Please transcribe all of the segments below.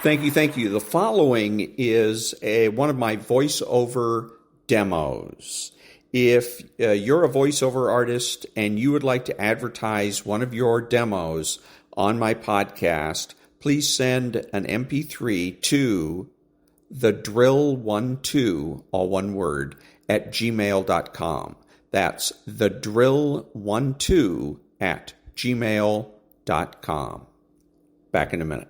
Thank you, thank you. The following is one of my voiceover demos. If you're a voiceover artist and you would like to advertise one of your demos on my podcast, please send an MP3 to thedrill12, all one word, at gmail.com. That's thedrill12 at gmail.com. Back in a minute.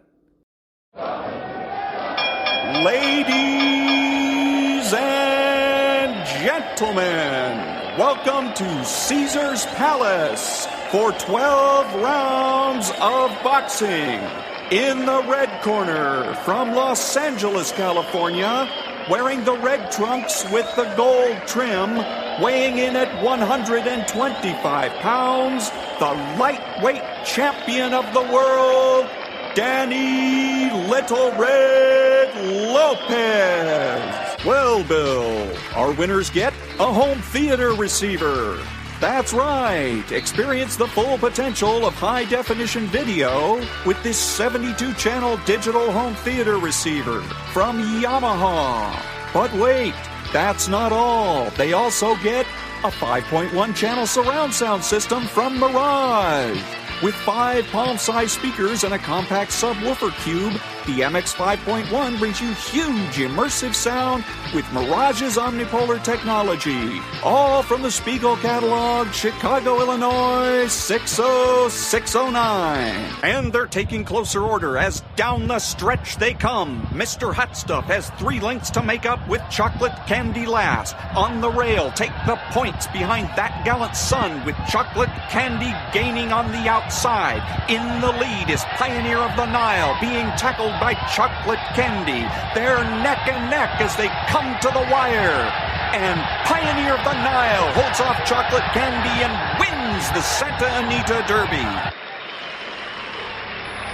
Ladies and gentlemen, welcome to Caesar's Palace for 12 rounds of boxing. In the red corner, from Los Angeles, California, wearing the red trunks with the gold trim, weighing in at 125 pounds, the lightweight champion of the world, Danny Little Red Lopez. Well, Bill, our winners get a home theater receiver. That's right. Experience the full potential of high-definition video with this 72-channel digital home theater receiver from Yamaha. But wait, that's not all. They also get a 5.1-channel surround sound system from Mirage. With 5 palm-sized speakers and a compact subwoofer cube, the MX 5.1 brings you huge immersive sound with Mirage's omnipolar technology. All from the Spiegel catalog, Chicago, Illinois, 60609. And they're taking closer order as down the stretch they come. Mr. Hot Stuff has 3 lengths to make up with chocolate candy last. On the rail, take the points behind that gallant son with chocolate candy gaining on the outside. In the lead is Pioneer of the Nile being tackled by chocolate candy. They're neck and neck as they come to the wire. And Pioneer of the Nile holds off chocolate candy and wins the Santa Anita Derby.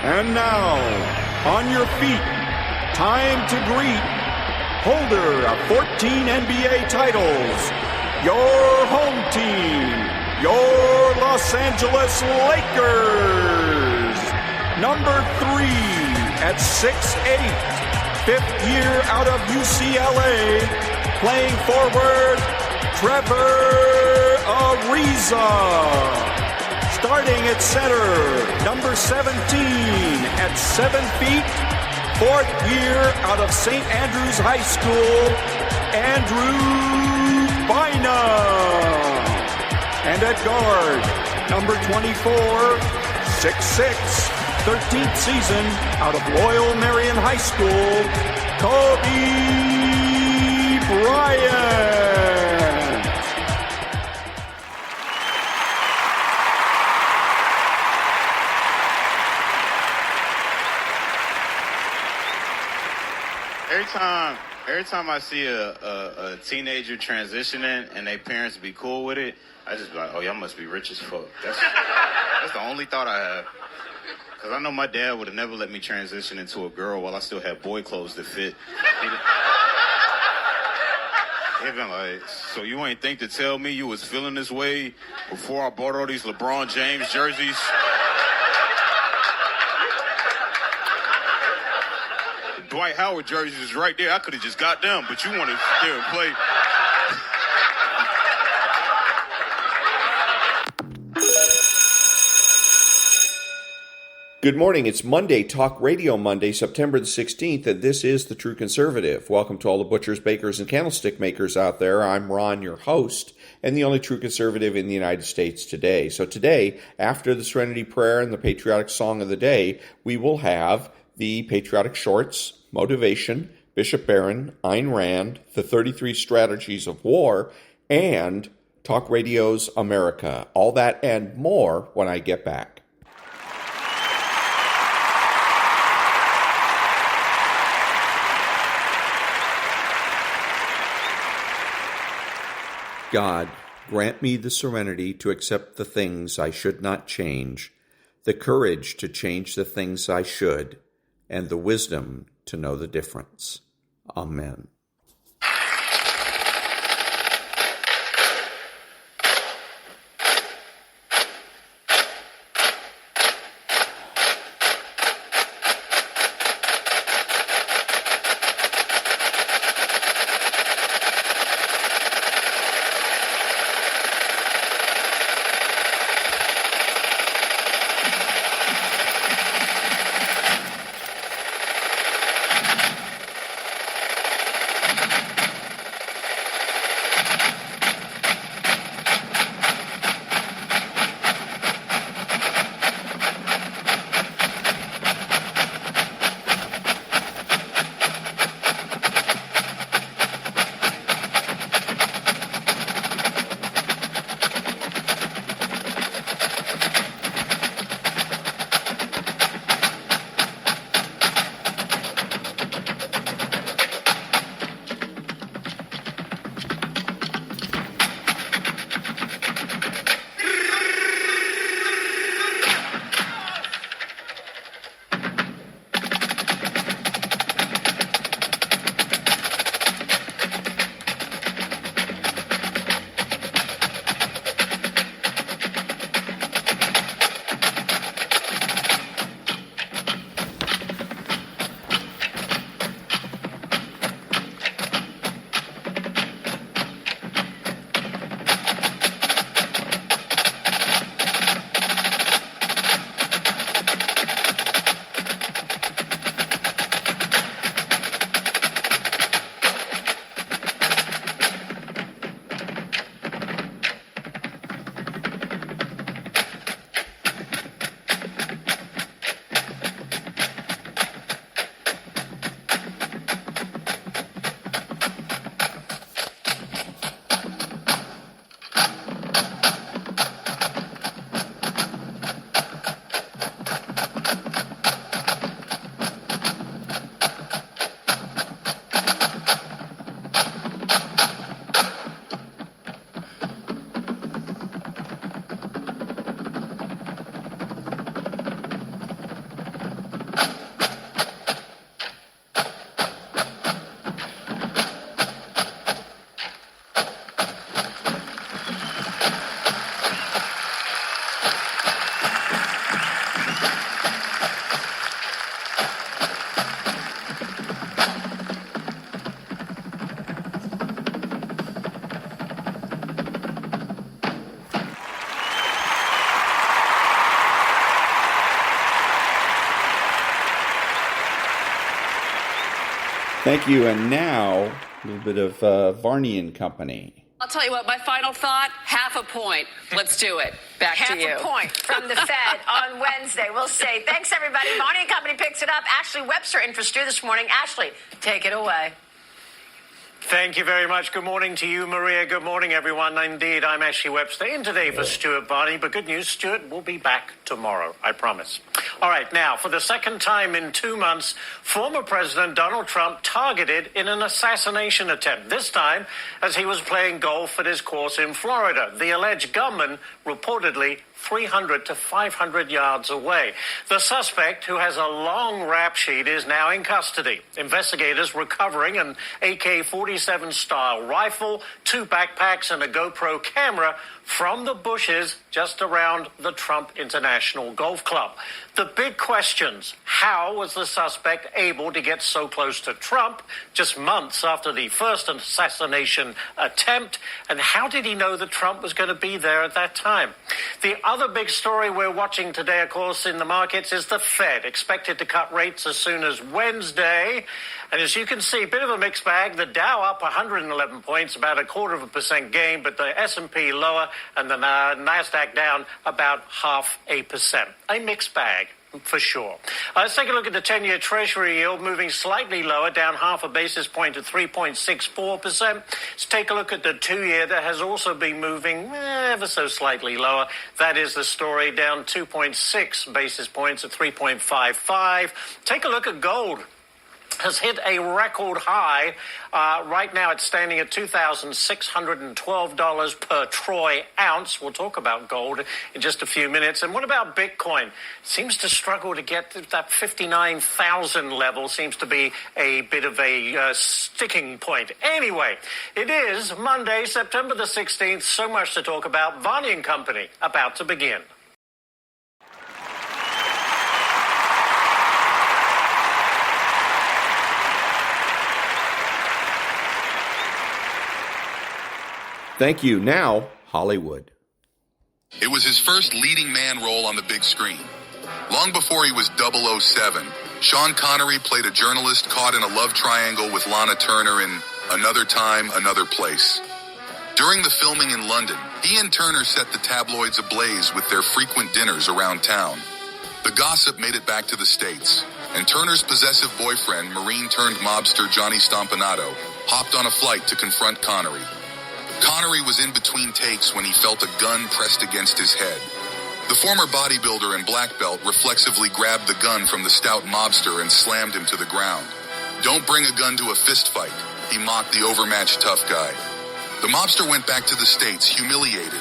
And now, on your feet, time to greet holder of 14 NBA titles, your home team, your Los Angeles Lakers. Number 3 at 6'8", 5th year out of UCLA, playing forward, Trevor Ariza. Starting at center, number 17 at 7 feet, 4th year out of St. Andrews High School, Andrew Bynum. And at guard, number 24, 6'6", 13th season out of Loyal Marion High School, Kobe Bryant. Every time I see a teenager transitioning and their parents be cool with it, I just be like, oh, y'all must be rich as fuck. That's the only thought I have. Because I know my dad would have never let me transition into a girl while I still had boy clothes that fit. He'd been like, so you ain't think to tell me you was feeling this way before I bought all these LeBron James jerseys? The Dwight Howard jerseys is right there. I could have just got them, but you want to sit there and play. Good morning. It's Monday, Talk Radio Monday, September the 16th, and this is The True Conservative. Welcome to all the butchers, bakers, and candlestick makers out there. I'm Ron, your host, and the only true conservative in the United States today. So today, after the Serenity Prayer and the patriotic song of the day, we will have the patriotic shorts, motivation, Bishop Barron, Ayn Rand, the 33 strategies of war, and Talk Radio's America. All that and more when I get back. God, grant me the serenity to accept the things I should not change, the courage to change the things I should, and the wisdom to know the difference. Amen. Thank you. And now, a little bit of Varney and Company. I'll tell you what, my final thought, half a point. Let's do it. Back to you. Half a point from the Fed on Wednesday. We'll say thanks, everybody. Varney and Company picks it up. Ashley Webster in for Stu this morning. Ashley, take it away. Thank you very much. Good morning to you, Maria. Good morning, everyone. Indeed, I'm Ashley Webster in today for Stuart Varney. But good news, Stuart will be back tomorrow, I promise. All right, now, for the second time in 2 months, former President Donald Trump targeted in an assassination attempt, this time as he was playing golf at his course in Florida. The alleged gunman reportedly 300 to 500 yards away. The suspect, who has a long rap sheet, is now in custody. Investigators recovering an AK-47 style rifle, 2 backpacks, and a GoPro camera from the bushes just around the Trump International Golf Club. The big questions: how was the suspect able to get so close to Trump just months after the first assassination attempt? And how did he know that Trump was going to be there at that time? The other big story we're watching today, of course, in the markets is the Fed, expected to cut rates as soon as Wednesday. And as you can see, a bit of a mixed bag. The Dow up 111 points, about 0.25% gain, but the S&P lower and the NASDAQ down about 0.5%. A mixed bag, for sure. Let's take a look at the 10-year Treasury yield, moving slightly lower, down 0.5 basis point to 3.64%. Let's take a look at the 2-year that has also been moving ever so slightly lower. That is the story, down 2.6 basis points at 3.55. Take a look at gold. Has hit a record high. Right now it's standing at $2,612 per troy ounce. We'll talk about gold in just a few minutes. And what about Bitcoin? Seems to struggle to get to that 59,000 level. Seems to be a bit of a sticking point. Anyway, it is Monday, September the 16th. So much to talk about. Varney and Company about to begin. Thank you. Now, Hollywood. It was his first leading man role on the big screen. Long before he was 007, Sean Connery played a journalist caught in a love triangle with Lana Turner in Another Time, Another Place. During the filming in London, he and Turner set the tabloids ablaze with their frequent dinners around town. The gossip made it back to the States, and Turner's possessive boyfriend, Marine-turned-mobster Johnny Stompanato, hopped on a flight to confront Connery. Connery was in between takes when he felt a gun pressed against his head. The former bodybuilder and black belt reflexively grabbed the gun from the stout mobster and slammed him to the ground. "Don't bring a gun to a fist fight," he mocked the overmatched tough guy. The mobster went back to the States, humiliated.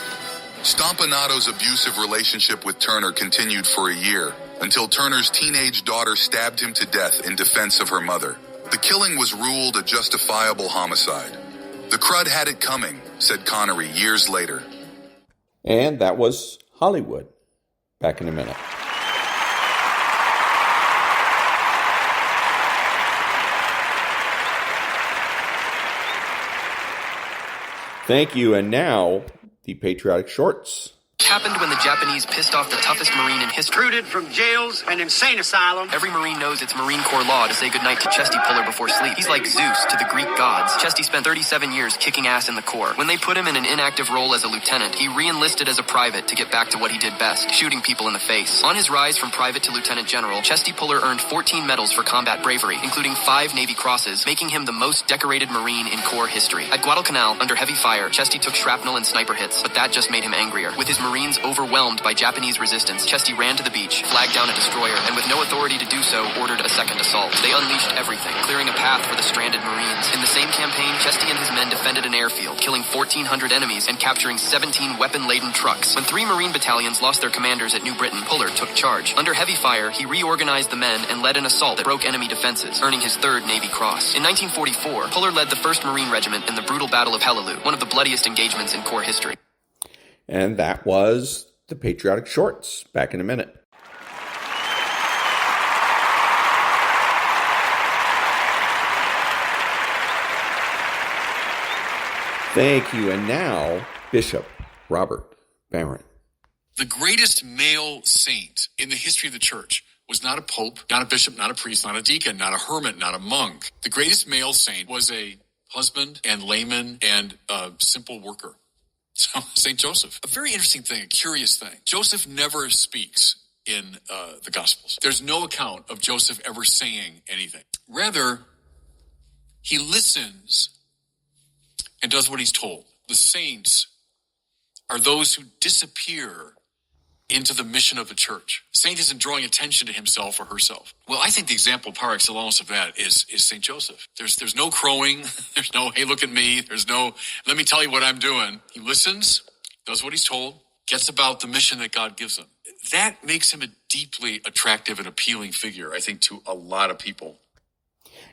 Stompanato's abusive relationship with Turner continued for a year, until Turner's teenage daughter stabbed him to death in defense of her mother. The killing was ruled a justifiable homicide. "The crud had it coming," said Connery years later. And that was Hollywood. Back in a minute. Thank you. And now, the Patriotic Shorts. Happened when the Japanese pissed off the toughest Marine in history. Recruited from jails and insane asylum. Every Marine knows it's Marine Corps law to say goodnight to Chesty Puller before sleep. He's like Zeus to the Greek gods. Chesty spent 37 years kicking ass in the Corps. When they put him in an inactive role as a lieutenant, he re-enlisted as a private to get back to what he did best, shooting people in the face. On his rise from private to lieutenant general, Chesty Puller earned 14 medals for combat bravery, including 5 Navy Crosses, making him the most decorated Marine in Corps history. At Guadalcanal, under heavy fire, Chesty took shrapnel and sniper hits, but that just made him angrier. With his Marines overwhelmed by Japanese resistance, Chesty ran to the beach, flagged down a destroyer, and with no authority to do so, ordered a second assault. They unleashed everything, clearing a path for the stranded Marines. In the same campaign, Chesty and his men defended an airfield, killing 1,400 enemies and capturing 17 weapon-laden trucks. When 3 Marine battalions lost their commanders at New Britain, Puller took charge. Under heavy fire, he reorganized the men and led an assault that broke enemy defenses, earning his 3rd Navy Cross. In 1944, Puller led the 1st Marine Regiment in the brutal Battle of Peleliu, one of the bloodiest engagements in Corps history. And that was the Patriotic Shorts. Back in a minute. Thank you. And now, Bishop Robert Barron. The greatest male saint in the history of the church was not a pope, not a bishop, not a priest, not a deacon, not a hermit, not a monk. The greatest male saint was a husband and layman and a simple worker. So, St. Joseph. A very interesting thing, a curious thing. Joseph never speaks in the Gospels. There's no account of Joseph ever saying anything. Rather, he listens and does what he's told. The saints are those who disappear into the mission of the church. Saint isn't drawing attention to himself or herself. Well, I think the example par excellence of that is St. Joseph. There's no crowing. There's no, hey, look at me. There's no, let me tell you what I'm doing. He listens, does what he's told, gets about the mission that God gives him. That makes him a deeply attractive and appealing figure, I think, to a lot of people.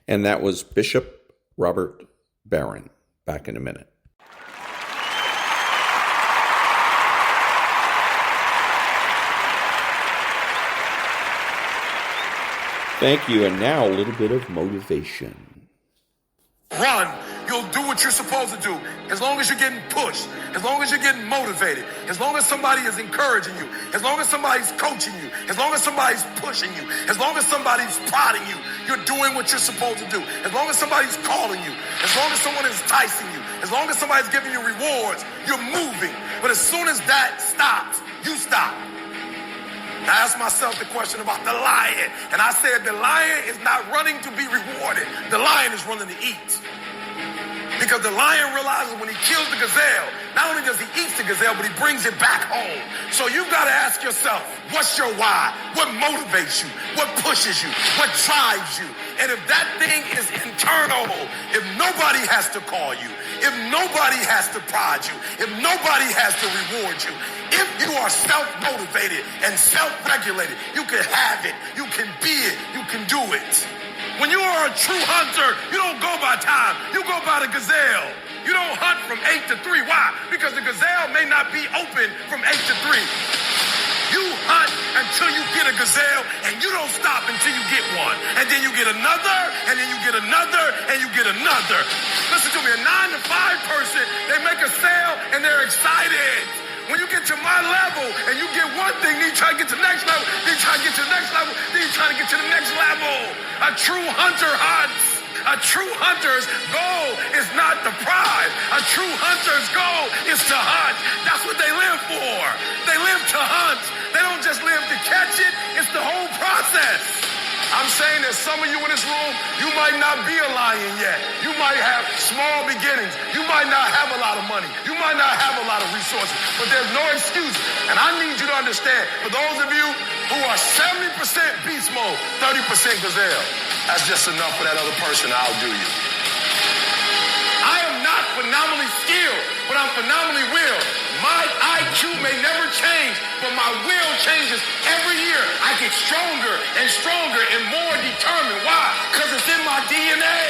And that was Bishop Robert Barron. Back in a minute. Thank you. And now a little bit of motivation. Run. You'll do what you're supposed to do. As long as you're getting pushed, as long as you're getting motivated, as long as somebody is encouraging you, as long as somebody's coaching you, as long as somebody's pushing you, as long as somebody's prodding you, you're doing what you're supposed to do. As long as somebody's calling you, as long as someone is enticing you, as long as somebody's giving you rewards, you're moving. But as soon as that stops, you stop. I asked myself the question about the lion, and I said the lion is not running to be rewarded. The lion is running to eat. Because the lion realizes when he kills the gazelle, not only does he eat the gazelle, but he brings it back home. So you've got to ask yourself, what's your why? What motivates you? What pushes you? What drives you? And if that thing is internal, if nobody has to call you, if nobody has to prod you, if nobody has to reward you, if you are self-motivated and self-regulated, you can have it, you can be it, you can do it. When you are a true hunter, you don't go by time, you go by the gazelle. You don't hunt from 8 to 3. Why? Because the gazelle may not be open from 8 to 3. You hunt until you get a gazelle, and you don't stop until you get one. And then you get another, and then you get another, and you get another. Listen to me, a 9 to 5 person, they make a sale, and they're excited. When you get to my level, and you get one thing, then you try to get to the next level, then you try to get to the next level, then you try to get to the next level. A true hunter hunts. A true hunter's goal is not the prize. A true hunter's goal is to hunt. That's what they live for. They live to hunt. They don't just live to catch it. It's the whole process. I'm saying that some of you in this room, you might not be a lion yet. You might have small beginnings. You might not have a lot of money. You might not have a lot of resources. But there's no excuse. And I need you to understand, for those of you who are 70% beast mode, 30% gazelle, that's just enough for that other person to outdo you. I am not phenomenally skilled, but I'm phenomenally willed. My IQ may never change, but my will changes every year. I get stronger and stronger and more determined. Why? Because it's in my DNA.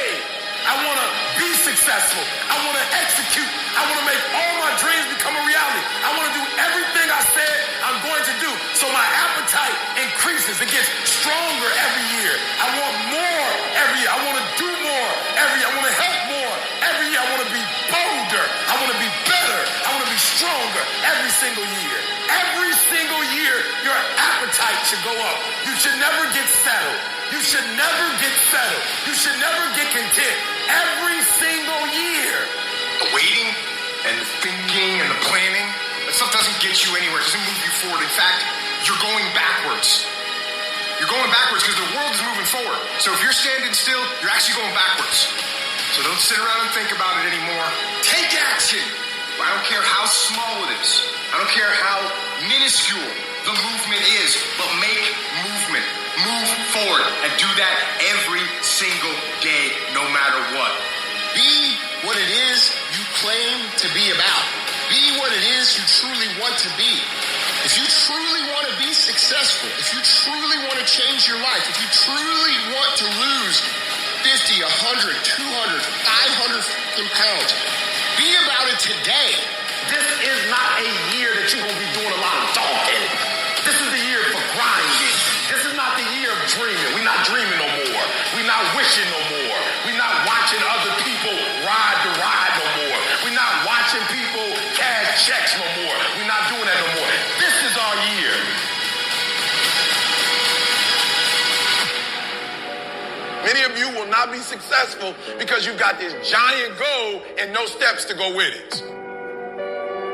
I want to be successful. I want to execute. I want to make all my dreams become a reality. I want to do everything I said I'm going to do. So my appetite increases. It gets stronger every year. I want more every year. I want to do more every year. I want to help more every year. I want to be bolder. I want to be better. I want to be stronger every single year. Every single year, your appetite should go up. You should never get settled. You should never get settled. You should never get content. Every single year. The waiting and the thinking and the planning, that stuff doesn't get you anywhere. It doesn't move you forward. In fact, you're going backwards. You're going backwards because the world is moving forward. So if you're standing still, you're actually going backwards. So don't sit around and think about it anymore. Take action. I don't care how small it is. I don't care how minuscule the movement is, but make movement. Move forward and do that every single day, no matter what. Be what it is you claim to be about. Be what it is you truly want to be. If you truly want to be successful, if you truly want to change your life, if you truly want to lose 50, 100, 200, 500 pounds, be about it today. This is not a year that you're going to be doing a lot of talking. This is the year for grinding. This is not the year of dreaming. We're not dreaming no more. We're not wishing no more. We're not watching other people ride the ride no more. We're not watching people cash checks no more. We're not doing that no more. This is our year. will not be successful because you've got this giant goal and no steps to go with it.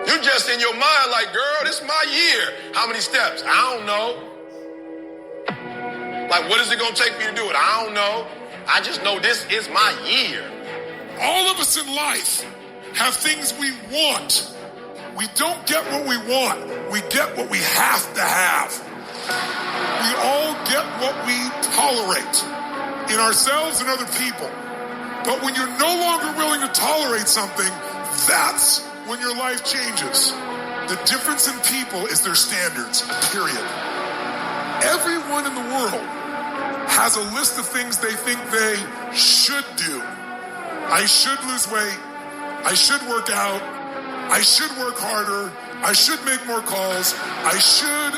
You're just in your mind like, girl, this is my year. How many steps? I don't know. Like, what is it going to take me to do it? I don't know. I just know this is my year. All of us in life have things we want. We don't get what we want. We get what we have to have. We all get what we tolerate in ourselves and other people. But when you're no longer willing to tolerate something, that's when your life changes. The difference in people is their standards, period. Everyone in the world has a list of things they think they should do. I should lose weight. I should work out. I should work harder. I should make more calls. I should.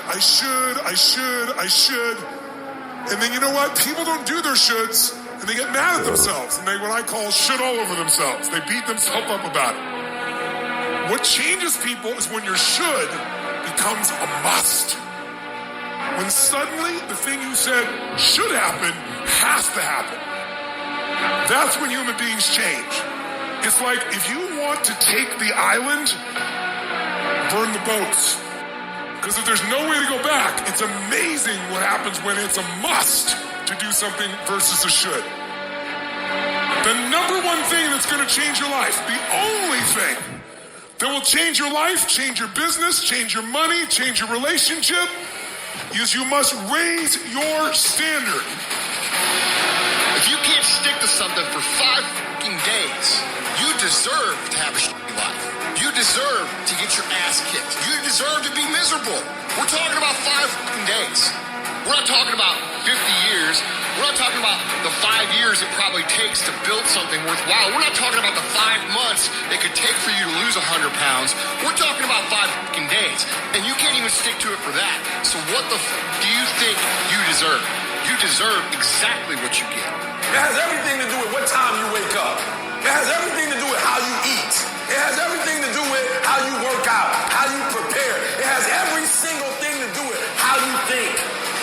And then you know what? People don't do their shoulds, and they get mad at themselves. And they, what I call, shit all over themselves. They beat themselves up about it. What changes people is when your should becomes a must. When suddenly the thing you said should happen has to happen. That's when human beings change. It's like if you want to take the island, burn the boats. Because if there's no way to go back, it's amazing what happens when it's a must to do something versus a should. The number one thing that's going to change your life, the only thing that will change your life, change your business, change your money, change your relationship, is you must raise your standard. If you can't stick to something for 5 fucking days, you deserve to have a shitty life. You deserve to get your ass kicked. You deserve to be miserable. We're talking about 5 fucking days. We're not talking about 50 years. We're not talking about the 5 years it probably takes to build something worthwhile. We're not talking about the 5 months it could take for you to lose 100 pounds. We're talking about 5 fucking days. And you can't even stick to it for that. So what the do you think you deserve? You deserve exactly what you get. It has everything to do with what time you wake up. It has everything to do with how you eat. It has everything to do with how you work out, how you prepare. It has every single thing to do with how you think.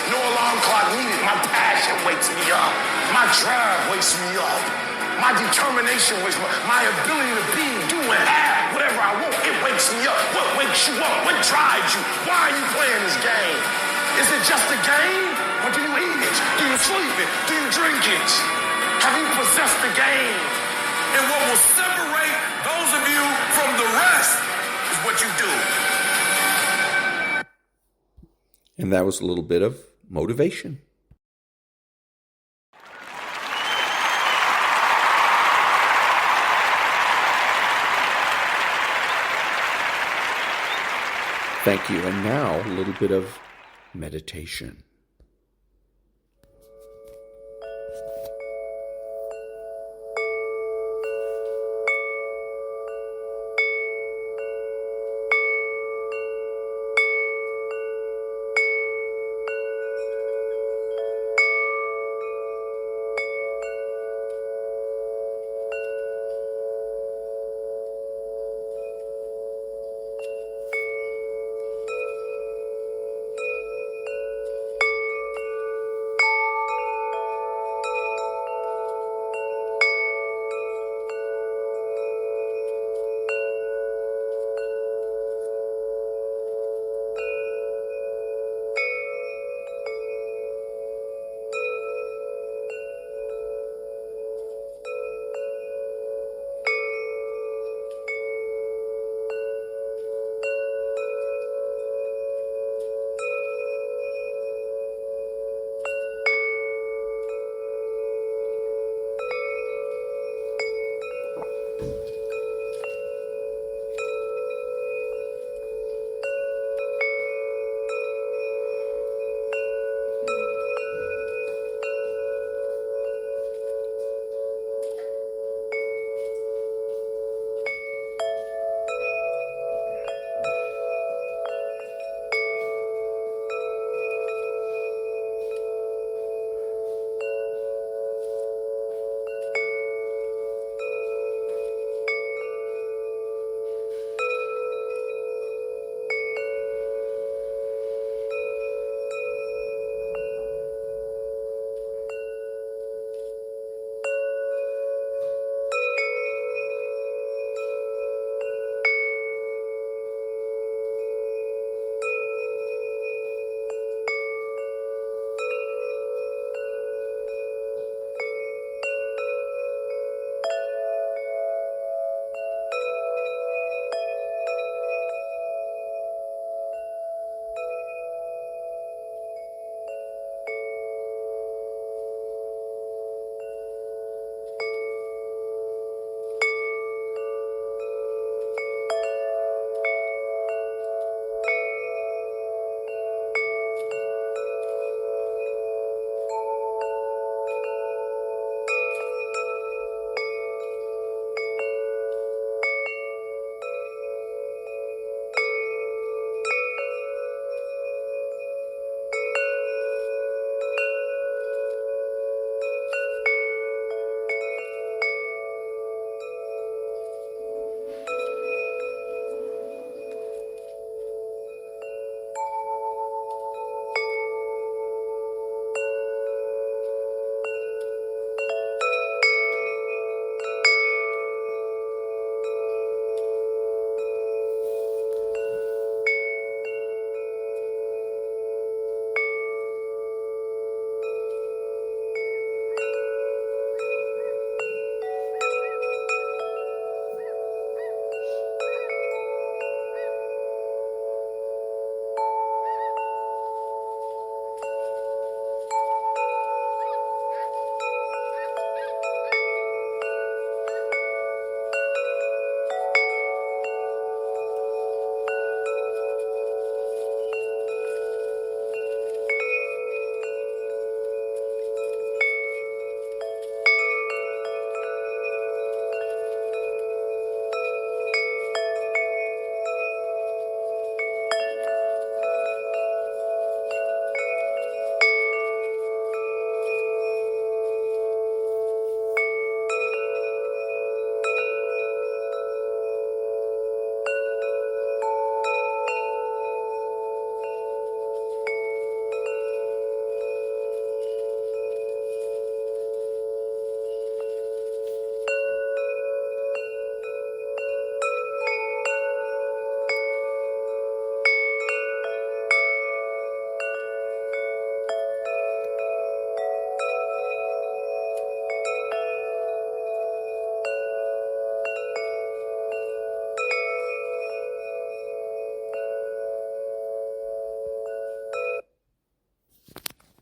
No alarm clock needed. My passion wakes me up. My drive wakes me up. My determination wakes me up. My ability to be, do, and have whatever I want, it wakes me up. What wakes you up? What drives you? Why are you playing this game? Is it just a game? Or do you eat it? Do you sleep it? Do you drink it? Have you possessed the game? And what will separate those of you from the rest is what you do. And that was a little bit of motivation. Thank you. And now a little bit of meditation.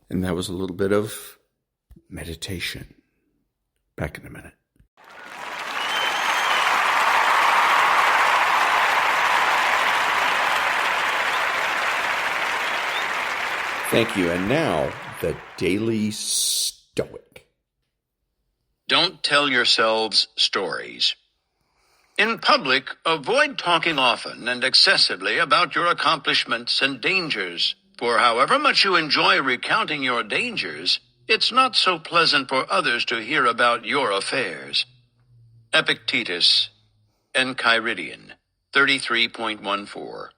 And that was a little bit of meditation. Back in a minute. Thank you. And now, the Daily Stoic. Don't tell yourselves stories. In public, avoid talking often and excessively about your accomplishments and dangers, for however much you enjoy recounting your dangers, it's not so pleasant for others to hear about your affairs. Epictetus, Enchiridion, 33.14.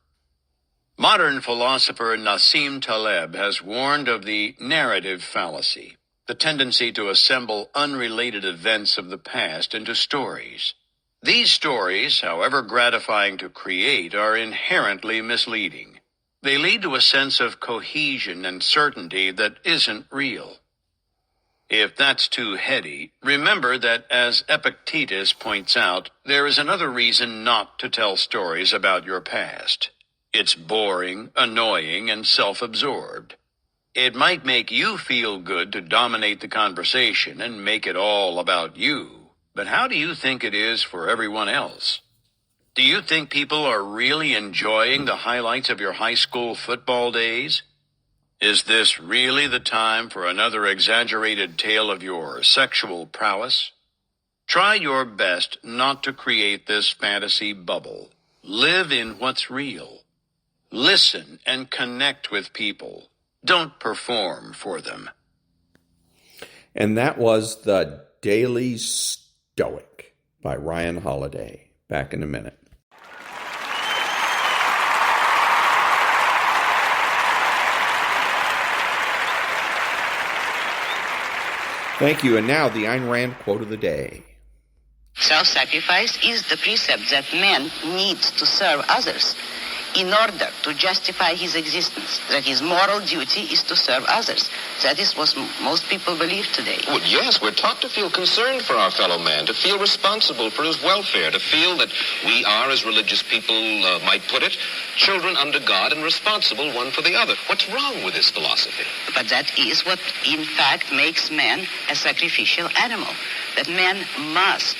Modern philosopher Nassim Taleb has warned of the narrative fallacy, the tendency to assemble unrelated events of the past into stories. These stories, however gratifying to create, are inherently misleading. They lead to a sense of cohesion and certainty that isn't real. If that's too heady, remember that, as Epictetus points out, there is another reason not to tell stories about your past. It's boring, annoying, and self-absorbed. It might make you feel good to dominate the conversation and make it all about you, but how do you think it is for everyone else? Do you think people are really enjoying the highlights of your high school football days? Is this really the time for another exaggerated tale of your sexual prowess? Try your best not to create this fantasy bubble. Live in what's real. Listen and connect with people. Don't perform for them. And that was the Daily Stoic by Ryan Holiday. Back in a minute. Thank you. And now the Ayn Rand quote of the day. Self-sacrifice is the precept that man needs to serve others in order to justify his existence, that his moral duty is to serve others. That is what most people believe today. Well, yes, we're taught to feel concerned for our fellow man, to feel responsible for his welfare, to feel that we are, as religious people might put it, children under God and responsible one for the other. What's wrong with this philosophy? But that is what, in fact, makes man a sacrificial animal, that man must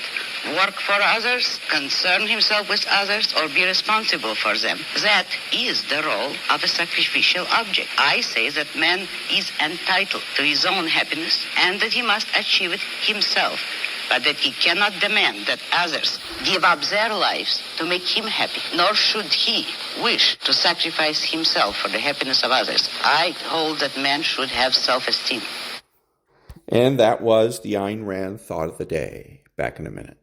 work for others, concern himself with others, or be responsible for them. That is the role of a sacrificial object. I say that man is entitled to his own happiness and that he must achieve it himself, but that he cannot demand that others give up their lives to make him happy, nor should he wish to sacrifice himself for the happiness of others. I hold that man should have self-esteem. And that was the Ayn Rand thought of the day. Back in a minute.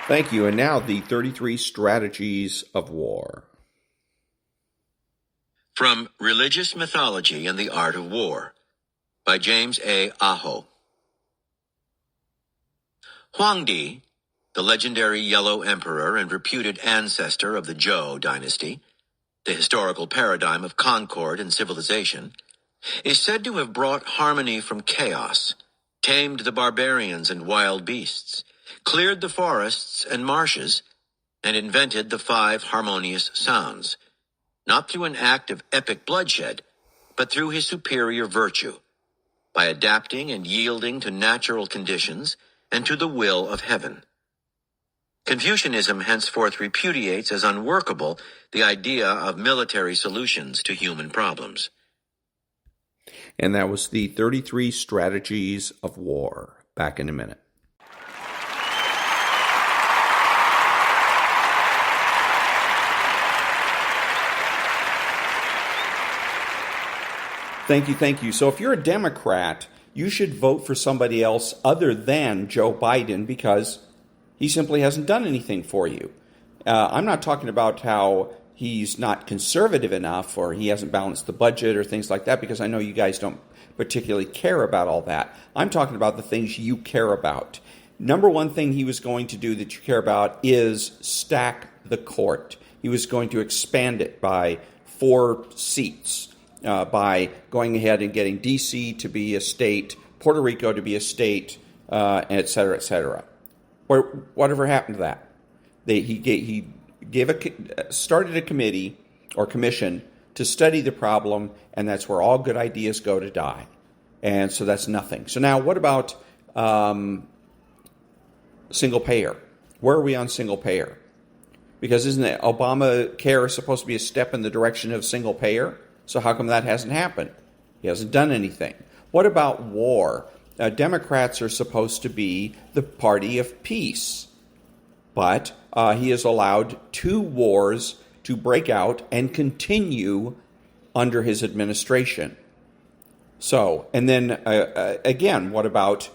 Thank you. And now the 33 Strategies of War. From Religious Mythology and the Art of War by James A. Aho. Huangdi, the legendary Yellow Emperor and reputed ancestor of the Zhou dynasty, the historical paradigm of concord and civilization, is said to have brought harmony from chaos, tamed the barbarians and wild beasts, cleared the forests and marshes, and invented the 5 harmonious sounds, not through an act of epic bloodshed, but through his superior virtue, by adapting and yielding to natural conditions and to the will of heaven. Confucianism henceforth repudiates as unworkable the idea of military solutions to human problems. And that was the 33 Strategies of War. Back in a minute. Thank you. So if you're a Democrat, you should vote for somebody else other than Joe Biden because he simply hasn't done anything for you. I'm not talking about how he's not conservative enough or he hasn't balanced the budget or things like that, because I know you guys don't particularly care about all that. I'm talking about the things you care about. Number one thing he was going to do that you care about is stack the court. He was going to expand it by 4 seats. By going ahead and getting D.C. to be a state, Puerto Rico to be a state, et cetera, et cetera. Whatever happened to that? He started a committee or commission to study the problem, and that's where all good ideas go to die. And so that's nothing. So now what about single payer? Where are we on single payer? Because isn't it Obamacare supposed to be a step in the direction of single payer? So how come that hasn't happened? He hasn't done anything. What about war? Democrats are supposed to be the party of peace. But he has allowed 2 wars to break out and continue under his administration. So, and then again, what about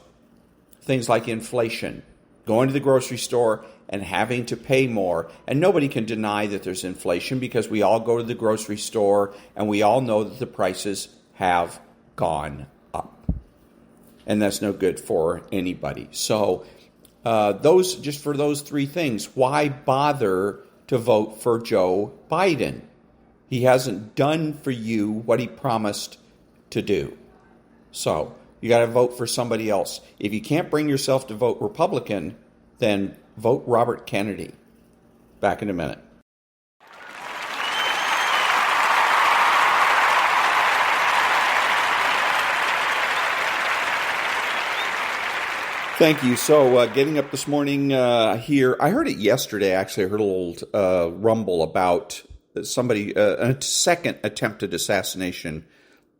things like inflation? Going to the grocery store and having to pay more. And nobody can deny that there's inflation because we all go to the grocery store and we all know that the prices have gone up. And that's no good for anybody. So for those 3 things, why bother to vote for Joe Biden? He hasn't done for you what he promised to do. So you got to vote for somebody else. If you can't bring yourself to vote Republican, then vote Robert Kennedy. Back in a minute. Thank you. So getting up this morning here, I heard it yesterday, actually. I heard a little rumble about somebody, a second attempted assassination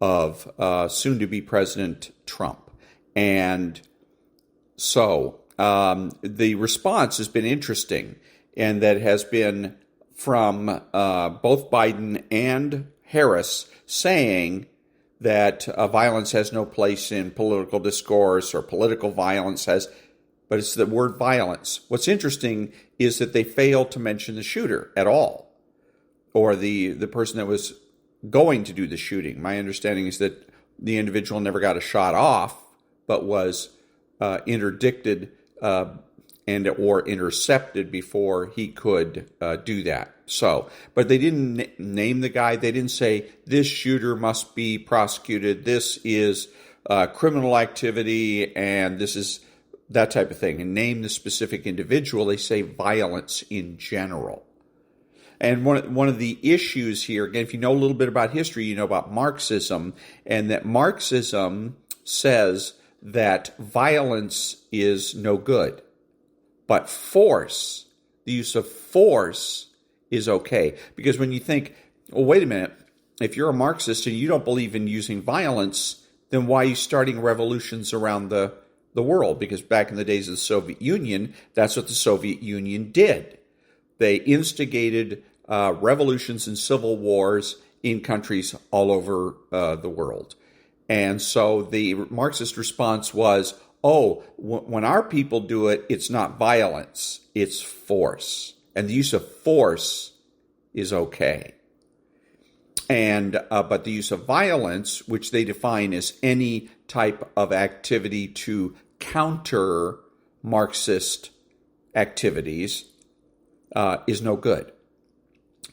of soon-to-be President Trump. And so the response has been interesting, and that has been from both Biden and Harris saying that violence has no place in political discourse, or political violence has, but it's the word violence. What's interesting is that they failed to mention the shooter at all, or the person that was going to do the shooting. My understanding is that the individual never got a shot off, but was interdicted and or intercepted before he could do that. So, but they didn't name the guy. They didn't say this shooter must be prosecuted. This is criminal activity, and this is that type of thing. And name the specific individual. They say violence in general. And one of the issues here, again, if you know a little bit about history, you know about Marxism, and that Marxism says that violence is no good, but force, the use of force, is okay. Because when you think, well, wait a minute, if you're a Marxist and you don't believe in using violence, then why are you starting revolutions around the world? Because back in the days of the Soviet Union, that's what the Soviet Union did. They instigated revolutions and civil wars in countries all over the world. And so the Marxist response was, when our people do it, it's not violence, it's force. And the use of force is okay. And but the use of violence, which they define as any type of activity to counter Marxist activities, is no good.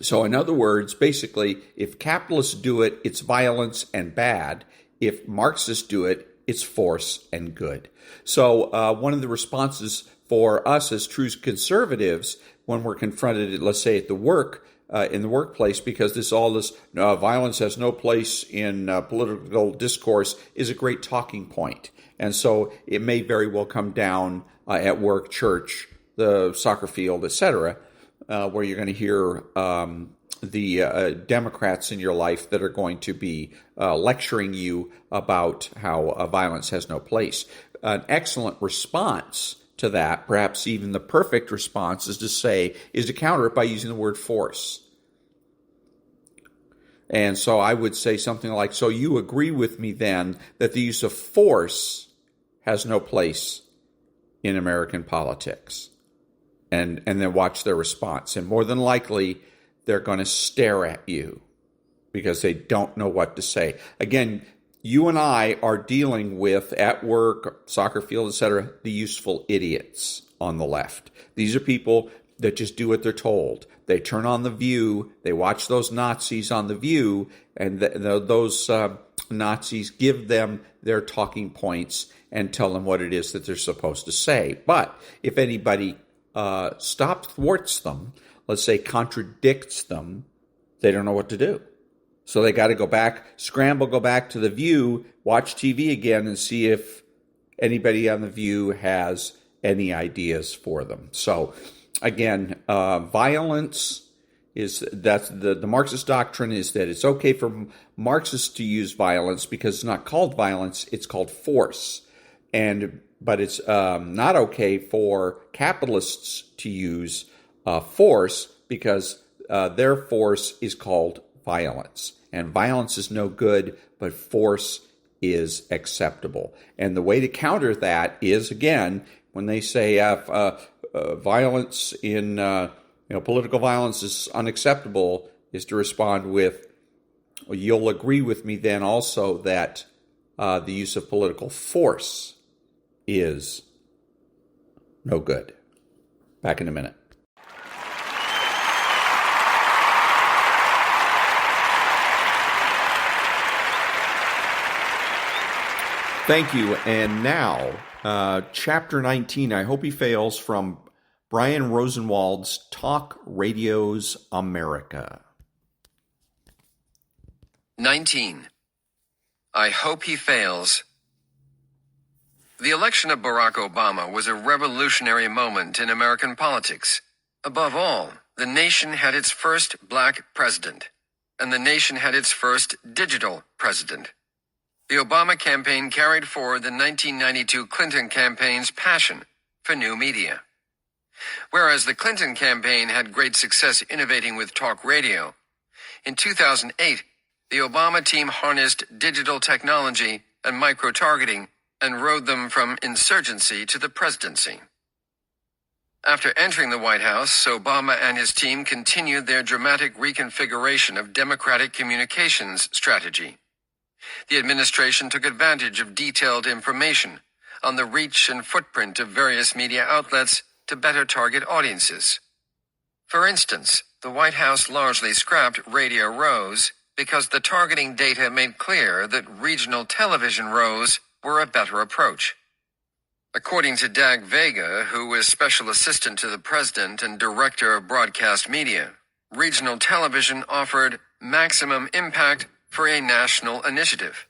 So in other words, basically, if capitalists do it, it's violence and bad. If Marxists do it, it's force and good. So one of the responses for us as true conservatives, when we're confronted, let's say at the in the workplace, because this violence has no place in political discourse, is a great talking point. And so it may very well come down at work, church, the soccer field, etc., where you're going to hear the Democrats in your life that are going to be lecturing you about how violence has no place. An excellent response to that, perhaps even the perfect response, is to counter it by using the word force. And so I would say something like, so you agree with me then that the use of force has no place in American politics? And then watch their response. And more than likely, they're going to stare at you because they don't know what to say. Again, you and I are dealing with, at work, soccer field, etc., the useful idiots on the left. These are people that just do what they're told. They turn on The View, they watch those Nazis on The View, and those Nazis give them their talking points and tell them what it is that they're supposed to say. But if anybody thwarts them, let's say contradicts them, they don't know what to do. So they got to go back to The View, watch TV again, and see if anybody on The View has any ideas for them. So again, violence that's the Marxist doctrine is that it's okay for Marxists to use violence because it's not called violence, it's called force. But it's not okay for capitalists to use force because their force is called violence. And violence is no good, but force is acceptable. And the way to counter that is, again, when they say violence in political violence is unacceptable, is to respond with, well, you'll agree with me then also that the use of political force is no good. Back in a minute. Thank you. And now, Chapter 19, I Hope He Fails, from Brian Rosenwald's Talk Radio's America. 19. I Hope He Fails. The election of Barack Obama was a revolutionary moment in American politics. Above all, the nation had its first black president, and the nation had its first digital president. The Obama campaign carried forward the 1992 Clinton campaign's passion for new media. Whereas the Clinton campaign had great success innovating with talk radio, in 2008, the Obama team harnessed digital technology and micro-targeting and rode them from insurgency to the presidency. After entering the White House, Obama and his team continued their dramatic reconfiguration of Democratic communications strategy. The administration took advantage of detailed information on the reach and footprint of various media outlets to better target audiences. For instance, the White House largely scrapped Radio Rows because the targeting data made clear that regional television rows were a better approach. According to Dag Vega, who is special assistant to the president and director of broadcast media, regional television offered maximum impact for a national initiative.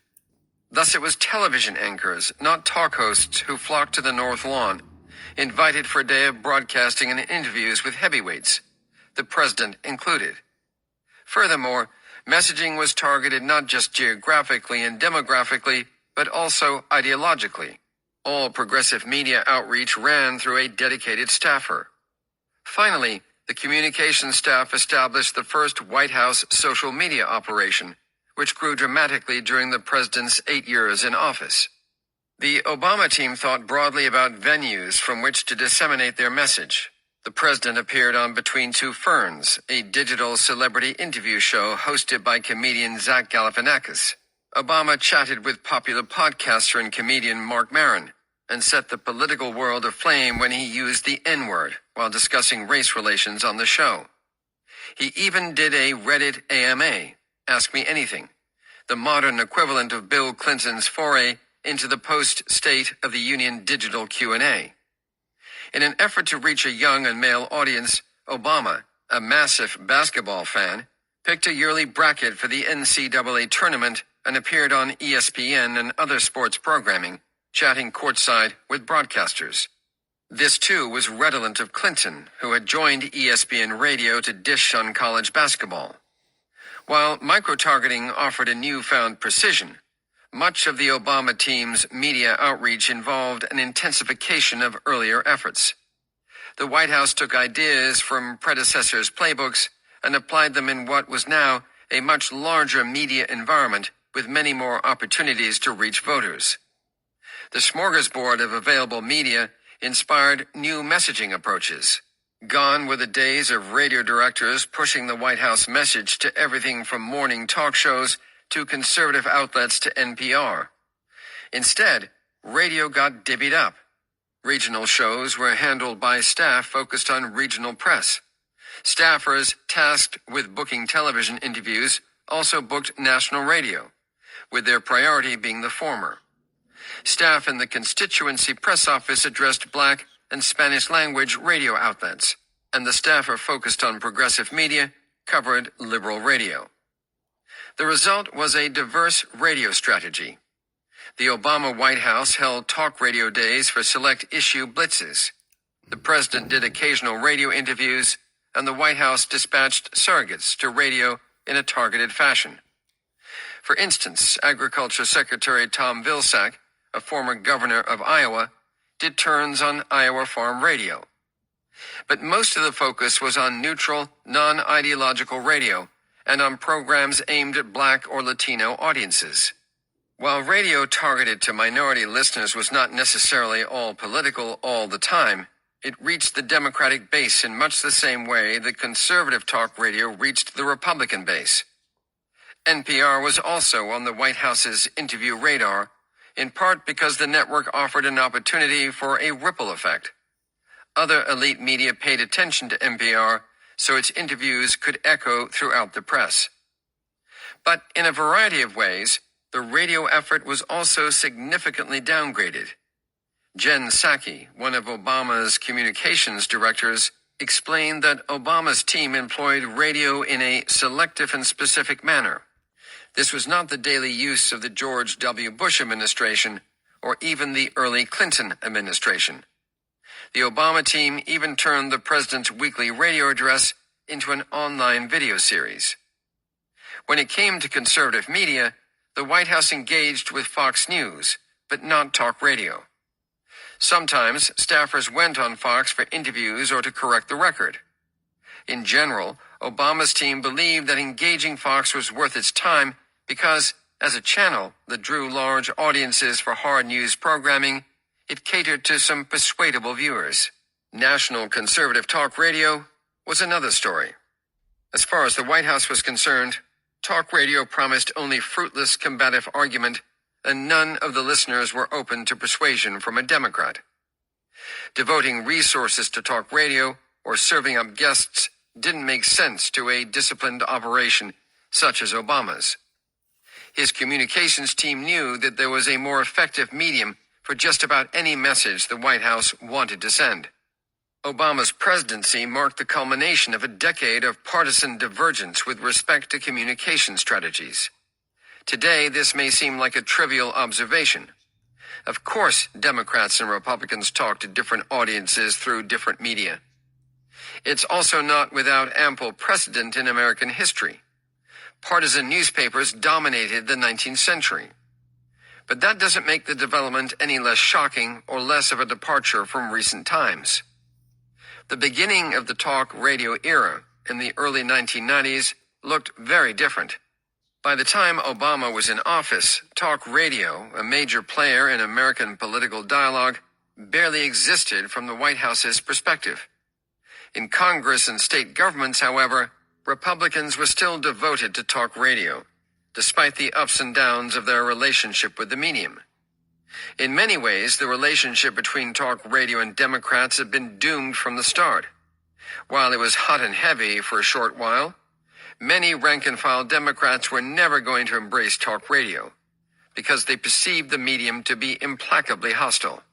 Thus it was television anchors, not talk hosts, who flocked to the North Lawn, invited for a day of broadcasting and interviews with heavyweights, the president included. Furthermore, messaging was targeted not just geographically and demographically, but also ideologically. All progressive media outreach ran through a dedicated staffer. Finally, the communications staff established the first White House social media operation, which grew dramatically during the president's 8 years in office. The Obama team thought broadly about venues from which to disseminate their message. The president appeared on Between Two Ferns, a digital celebrity interview show hosted by comedian Zach Galifianakis. Obama chatted with popular podcaster and comedian Mark Maron and set the political world aflame when he used the N-word while discussing race relations on the show. He even did a Reddit AMA, Ask Me Anything, the modern equivalent of Bill Clinton's foray into the post-State of the Union digital Q&A. In an effort to reach a young and male audience, Obama, a massive basketball fan, picked a yearly bracket for the NCAA tournament and appeared on ESPN and other sports programming, chatting courtside with broadcasters. This, too, was redolent of Clinton, who had joined ESPN Radio to dish on college basketball. While micro-targeting offered a newfound precision, much of the Obama team's media outreach involved an intensification of earlier efforts. The White House took ideas from predecessors' playbooks and applied them in what was now a much larger media environment with many more opportunities to reach voters. The smorgasbord of available media inspired new messaging approaches. Gone were the days of radio directors pushing the White House message to everything from morning talk shows to conservative outlets to NPR. Instead, radio got divvied up. Regional shows were handled by staff focused on regional press. Staffers tasked with booking television interviews also booked national radio, with their priority being the former. Staff in the constituency press office addressed Black and Spanish language radio outlets, and the staffer focused on progressive media covered liberal radio. The result was a diverse radio strategy. The Obama White House held talk radio days for select issue blitzes. The president did occasional radio interviews, and the White House dispatched surrogates to radio in a targeted fashion. For instance, Agriculture Secretary Tom Vilsack, a former governor of Iowa, did turns on Iowa Farm Radio. But most of the focus was on neutral, non-ideological radio and on programs aimed at Black or Latino audiences. While radio targeted to minority listeners was not necessarily all political all the time, it reached the Democratic base in much the same way that conservative talk radio reached the Republican base. NPR was also on the White House's interview radar, in part because the network offered an opportunity for a ripple effect. Other elite media paid attention to NPR, so its interviews could echo throughout the press. But in a variety of ways, the radio effort was also significantly downgraded. Jen Psaki, one of Obama's communications directors, explained that Obama's team employed radio in a selective and specific manner. This was not the daily use of the George W. Bush administration or even the early Clinton administration. The Obama team even turned the president's weekly radio address into an online video series. When it came to conservative media, the White House engaged with Fox News, but not talk radio. Sometimes staffers went on Fox for interviews or to correct the record. In general, Obama's team believed that engaging Fox was worth its time because, as a channel that drew large audiences for hard news programming, it catered to some persuadable viewers. National conservative talk radio was another story. As far as the White House was concerned, talk radio promised only fruitless combative argument, and none of the listeners were open to persuasion from a Democrat. Devoting resources to talk radio or serving up guests didn't make sense to a disciplined operation such as Obama's. His communications team knew that there was a more effective medium for just about any message the White House wanted to send. Obama's presidency marked the culmination of a decade of partisan divergence with respect to communication strategies. Today, this may seem like a trivial observation. Of course, Democrats and Republicans talk to different audiences through different media. It's also not without ample precedent in American history. Partisan newspapers dominated the 19th century. But that doesn't make the development any less shocking or less of a departure from recent times. The beginning of the talk radio era in the early 1990s looked very different. By the time Obama was in office, talk radio, a major player in American political dialogue, barely existed from the White House's perspective. In Congress and state governments, however, Republicans were still devoted to talk radio, despite the ups and downs of their relationship with the medium. In many ways, the relationship between talk radio and Democrats had been doomed from the start. While it was hot and heavy for a short while, many rank-and-file Democrats were never going to embrace talk radio because they perceived the medium to be implacably hostile.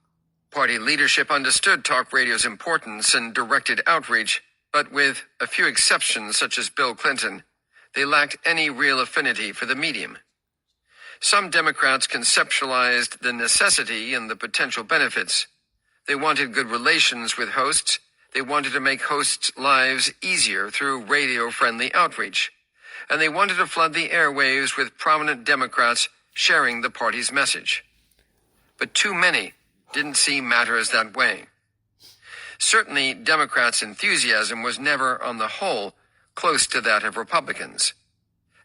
Party leadership understood talk radio's importance and directed outreach, but with a few exceptions such as Bill Clinton, they lacked any real affinity for the medium. Some Democrats conceptualized the necessity and the potential benefits. They wanted good relations with hosts. They wanted to make hosts' lives easier through radio-friendly outreach. And they wanted to flood the airwaves with prominent Democrats sharing the party's message. But too many didn't see matters that way. Certainly, Democrats' enthusiasm was never, on the whole, close to that of Republicans.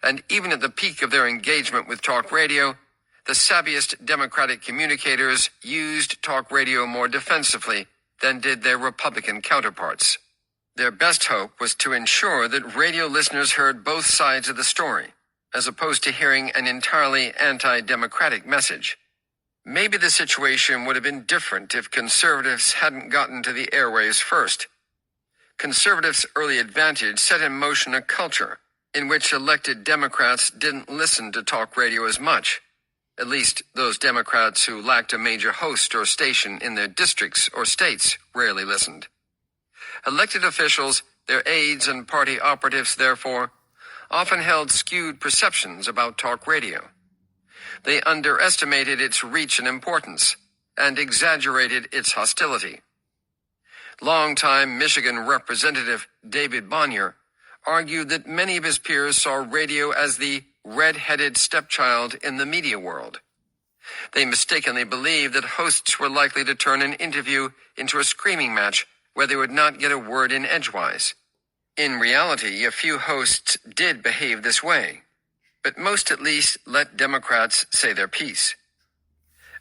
And even at the peak of their engagement with talk radio, the savviest Democratic communicators used talk radio more defensively than did their Republican counterparts. Their best hope was to ensure that radio listeners heard both sides of the story, as opposed to hearing an entirely anti-democratic message. Maybe the situation would have been different if conservatives hadn't gotten to the airwaves first. Conservatives' early advantage set in motion a culture in which elected Democrats didn't listen to talk radio as much. At least those Democrats who lacked a major host or station in their districts or states rarely listened. Elected officials, their aides, and party operatives, therefore, often held skewed perceptions about talk radio. They underestimated its reach and importance, and exaggerated its hostility. Longtime Michigan Representative David Bonnier argued that many of his peers saw radio as the red-headed stepchild in the media world. They mistakenly believed that hosts were likely to turn an interview into a screaming match where they would not get a word in edgewise. In reality, a few hosts did behave this way, but most at least let Democrats say their piece.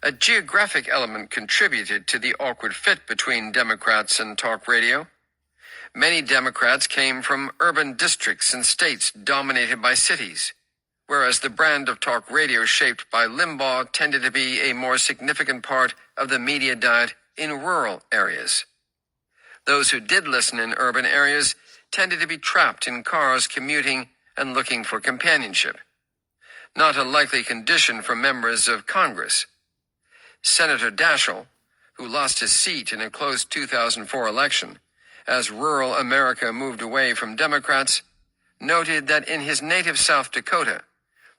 A geographic element contributed to the awkward fit between Democrats and talk radio. Many Democrats came from urban districts and states dominated by cities, whereas the brand of talk radio shaped by Limbaugh tended to be a more significant part of the media diet in rural areas. Those who did listen in urban areas tended to be trapped in cars commuting and looking for companionship. Not a likely condition for members of Congress. Senator Daschle, who lost his seat in a close 2004 election as rural America moved away from Democrats, noted that in his native South Dakota,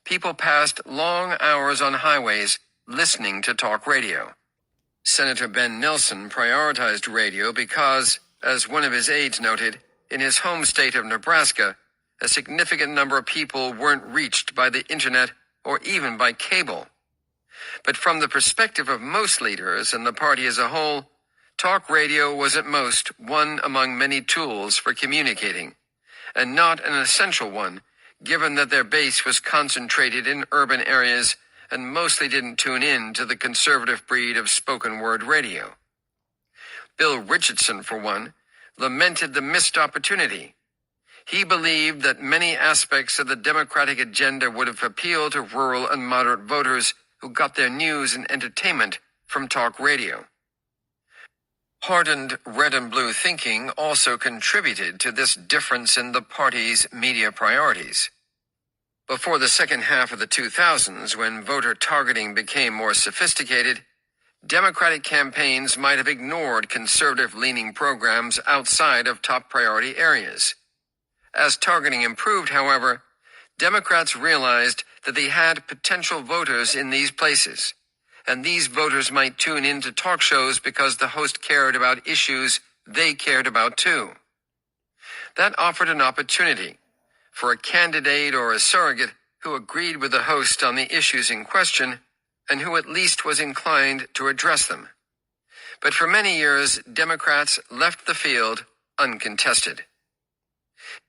people passed long hours on highways listening to talk radio. Senator Ben Nelson prioritized radio because, as one of his aides noted, in his home state of Nebraska, a significant number of people weren't reached by the internet or even by cable. But from the perspective of most leaders and the party as a whole, talk radio was at most one among many tools for communicating, and not an essential one, given that their base was concentrated in urban areas and mostly didn't tune in to the conservative breed of spoken word radio. Bill Richardson, for one, lamented the missed opportunity. He believed that many aspects of the Democratic agenda would have appealed to rural and moderate voters who got their news and entertainment from talk radio. Hardened red and blue thinking also contributed to this difference in the party's media priorities. Before the second half of the 2000s, when voter targeting became more sophisticated, Democratic campaigns might have ignored conservative-leaning programs outside of top priority areas. As targeting improved, however, Democrats realized that they had potential voters in these places, and these voters might tune into talk shows because the host cared about issues they cared about too. That offered an opportunity for a candidate or a surrogate who agreed with the host on the issues in question and who at least was inclined to address them. But for many years, Democrats left the field uncontested.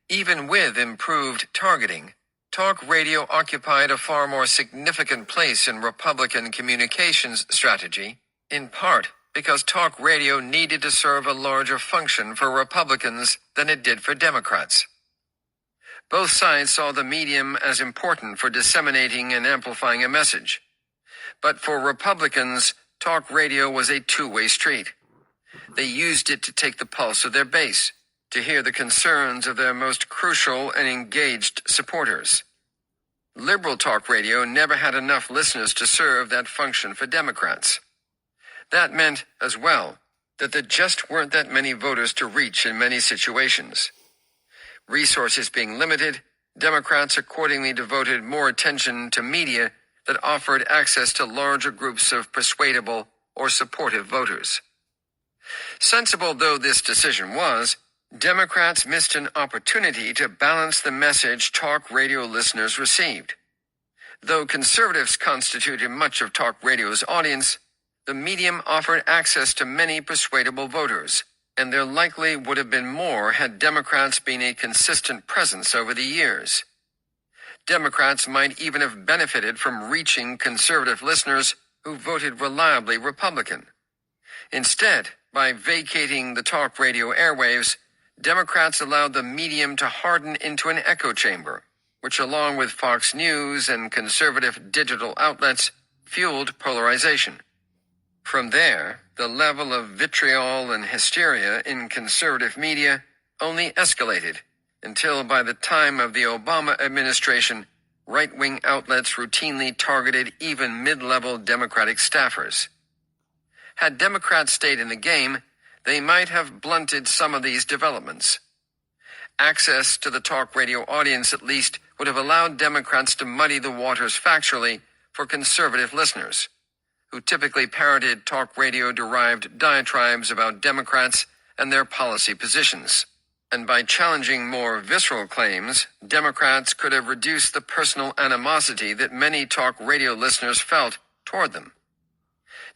Even with improved targeting, talk radio occupied a far more significant place in Republican communications strategy, in part because talk radio needed to serve a larger function for Republicans than it did for Democrats. Both sides saw the medium as important for disseminating and amplifying a message. But for Republicans, talk radio was a two-way street. They used it to take the pulse of their base, to hear the concerns of their most crucial and engaged supporters. Liberal talk radio never had enough listeners to serve that function for Democrats. That meant, as well, that there just weren't that many voters to reach in many situations. Resources being limited, Democrats accordingly devoted more attention to media that offered access to larger groups of persuadable or supportive voters. Sensible though this decision was, Democrats missed an opportunity to balance the message talk radio listeners received. Though conservatives constituted much of talk radio's audience, the medium offered access to many persuadable voters, and there likely would have been more had Democrats been a consistent presence over the years. Democrats might even have benefited from reaching conservative listeners who voted reliably Republican. Instead, by vacating the talk radio airwaves, Democrats allowed the medium to harden into an echo chamber, which along with Fox News and conservative digital outlets, fueled polarization. From there, the level of vitriol and hysteria in conservative media only escalated until by the time of the Obama administration, right-wing outlets routinely targeted even mid-level Democratic staffers. Had Democrats stayed in the game, they might have blunted some of these developments. Access to the talk radio audience, at least, would have allowed Democrats to muddy the waters factually for conservative listeners, who typically parroted talk radio-derived diatribes about Democrats and their policy positions. And by challenging more visceral claims, Democrats could have reduced the personal animosity that many talk radio listeners felt toward them.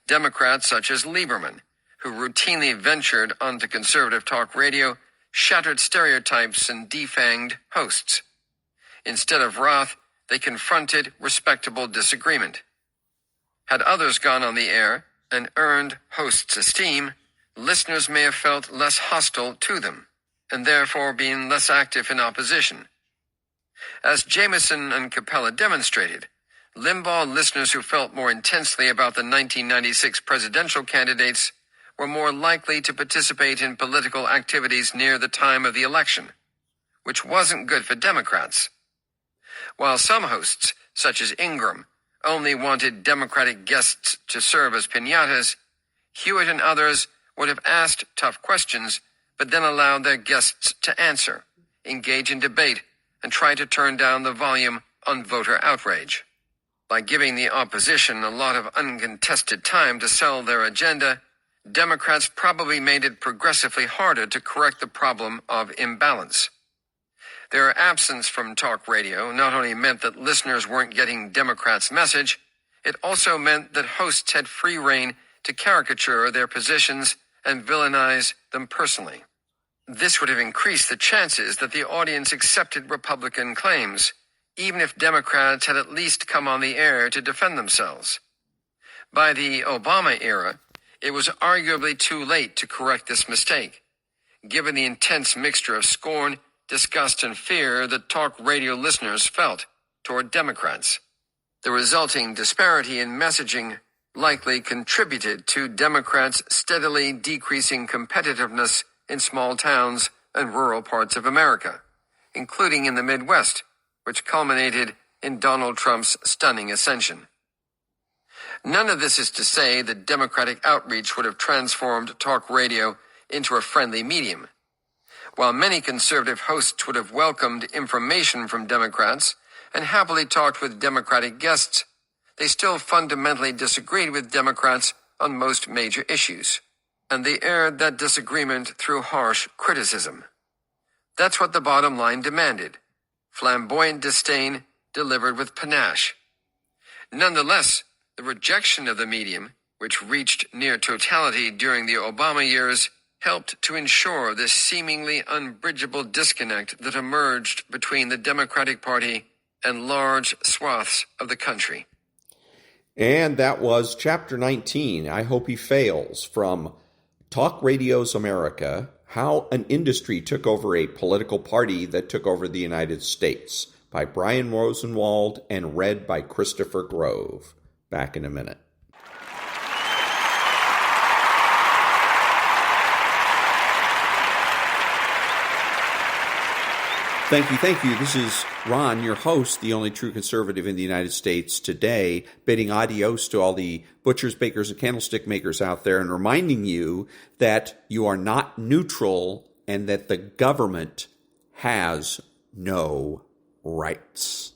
Democrats such as Lieberman, who routinely ventured onto conservative talk radio, shattered stereotypes and defanged hosts. Instead of wrath, they confronted respectable disagreement. Had others gone on the air and earned hosts' esteem, listeners may have felt less hostile to them, and therefore been less active in opposition. As Jameson and Capella demonstrated, Limbaugh listeners who felt more intensely about the 1996 presidential candidates were more likely to participate in political activities near the time of the election, which wasn't good for Democrats. While some hosts, such as Ingram, only wanted Democratic guests to serve as piñatas, Hewitt and others would have asked tough questions, but then allowed their guests to answer, engage in debate, and try to turn down the volume on voter outrage. By giving the opposition a lot of uncontested time to sell their agenda, Democrats probably made it progressively harder to correct the problem of imbalance. Their absence from talk radio not only meant that listeners weren't getting Democrats' message, it also meant that hosts had free rein to caricature their positions and villainize them personally. This would have increased the chances that the audience accepted Republican claims, even if Democrats had at least come on the air to defend themselves. By the Obama era, it was arguably too late to correct this mistake, given the intense mixture of scorn, disgust, and fear that talk radio listeners felt toward Democrats. The resulting disparity in messaging likely contributed to Democrats' steadily decreasing competitiveness in small towns and rural parts of America, including in the Midwest, which culminated in Donald Trump's stunning ascension. None of this is to say that Democratic outreach would have transformed talk radio into a friendly medium. While many conservative hosts would have welcomed information from Democrats and happily talked with Democratic guests, they still fundamentally disagreed with Democrats on most major issues, and they aired that disagreement through harsh criticism. That's what the bottom line demanded: flamboyant disdain delivered with panache. Nonetheless, the rejection of the medium, which reached near totality during the Obama years, helped to ensure this seemingly unbridgeable disconnect that emerged between the Democratic Party and large swaths of the country. And that was Chapter 19, I Hope He Fails, from Talk Radio's America, How an Industry Took Over a Political Party That Took Over the United States, by Brian Rosenwald and read by Christopher Grove. Back in a minute. Thank you. This is Ron, your host, the only true conservative in the United States today, bidding adios to all the butchers, bakers, and candlestick makers out there and reminding you that you are not neutral and that the government has no rights.